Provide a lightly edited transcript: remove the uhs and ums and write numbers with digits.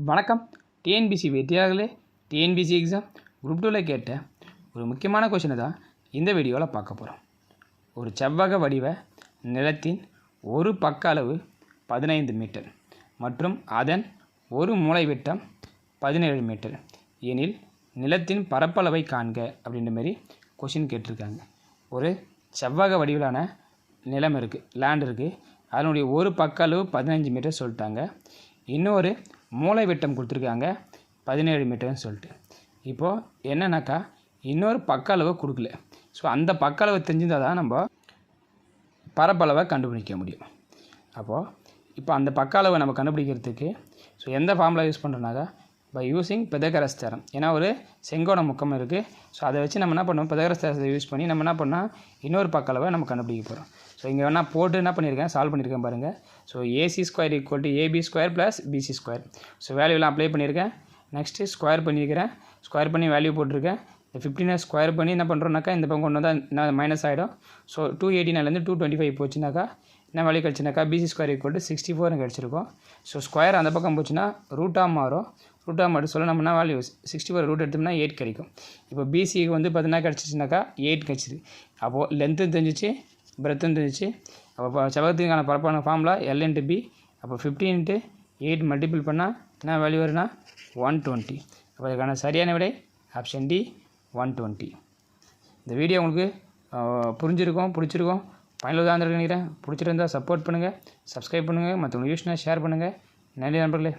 வணக்கம். TNPSC வெற்றியாளர்களே, TNPSC exam group 2ல் கேட்ட ஒரு முக்கியமான கொஷினை தான் இந்த வீடியோவில் பார்க்க போகிறோம். ஒரு செவ்வக வடிவ நிலத்தின் ஒரு பக்க அளவு 15 மீட்டர் மற்றும் அதன் ஒரு மூலை விட்டம் 17 மீட்டர் எனில் நிலத்தின் பரப்பளவை காண்க அப்படின்ற மாதிரி கொஷின் கேட்டிருக்காங்க. ஒரு செவ்வக வடிவிலான நிலம் இருக்குது, லேண்ட் இருக்குது, அதனுடைய ஒரு பக்க அளவு 15 மீட்டர் சொல்லிட்டாங்க. இன்னொரு மூலை விட்டம் கொடுத்துருக்காங்க 17 மீட்டர்னு சொல்லிட்டு. இப்போது என்னன்னாக்கா இன்னொரு பக்க அளவை கொடுக்கல. ஸோ அந்த பக்க அளவை தெரிஞ்சிருந்தால் தான் நம்ம பரப்பளவை கண்டுபிடிக்க முடியும். அப்போது இப்போ அந்த பக்க அளவை நம்ம கண்டுபிடிக்கிறதுக்கு ஸோ எந்த ஃபார்முலா யூஸ் பண்ணுறோன்னாக்கா பை யூஸிங் பிதகரஸ் தேரம். ஏன்னா ஒரு செங்கோண முக்கம் இருக்குது. ஸோ அதை வச்சு நம்ம என்ன பண்ணுவோம், பிதகரஸ் தேரத்தை யூஸ் பண்ணி நம்ம என்ன பண்ணால் இன்னொரு பக்க அளவை நம்ம கண்டுபிடிக்க போகிறோம். ஸோ இங்கே வேணால் போட்டு என்ன பண்ணியிருக்கேன், சால்வ் பண்ணியிருக்கேன் பாருங்கள். So AC² = AB² + BC². So வேல்யூலாம் அப்ளை பண்ணியிருக்கேன். நெக்ஸ்ட்டு ஸ்கொயர் பண்ணியிருக்கிறேன். ஸ்கொயர் பண்ணி வேல்யூ போட்டிருக்கேன். இந்த 15 ஸ்கொயர் பண்ணி என்ன பண்ணுறோன்னாக்கா இந்த பக்கம் கொண்டு வந்தால் மைனஸ் ஆகிடும். ஸோ 289 225 போச்சுனாக்கா என்ன வேல்யூ கிடச்சுனாக்கா BC² = 64 கிடச்சிருக்கும். ஸோ ஸ்கொயர் அந்த பக்கம் போச்சுன்னா ரூட்டாக மாறும். ரூட்டாக மட்டும் சொல்ல நம்ம என்ன வேல்யூ 64 ரூட் எடுத்தோம்னா 8 கிடைக்கும். இப்போ BCக்கு வந்து பார்த்தீங்கன்னா கிடச்சிச்சுனாக்கா 8 கிடச்சிது. அப்போது லென்த்து தெரிஞ்சிச்சு, பிரெத்தும் தெரிஞ்சிச்சு. அப்போ செவ்வகத்துக்கான பரப்பான ஃபார்முலா L × B. அப்போ 15 × 8 மல்டிபிள் பண்ணால் என்ன வேல்யூ வரும்னா 120. அப்போ அதுக்கான சரியான விடை ஆப்ஷன் D 120. இந்த வீடியோ உங்களுக்கு பிடிச்சிருக்கும், பயனுள்ளதாக இருந்திருக்குன்னு நினைக்கிறேன். பிடிச்சிருந்தால் சப்போர்ட் பண்ணுங்கள், சப்ஸ்கிரைப் பண்ணுங்கள், மற்றவங்களுக்கு யூஸ்னால் ஷேர் பண்ணுங்கள். நன்றி நண்பர்களே.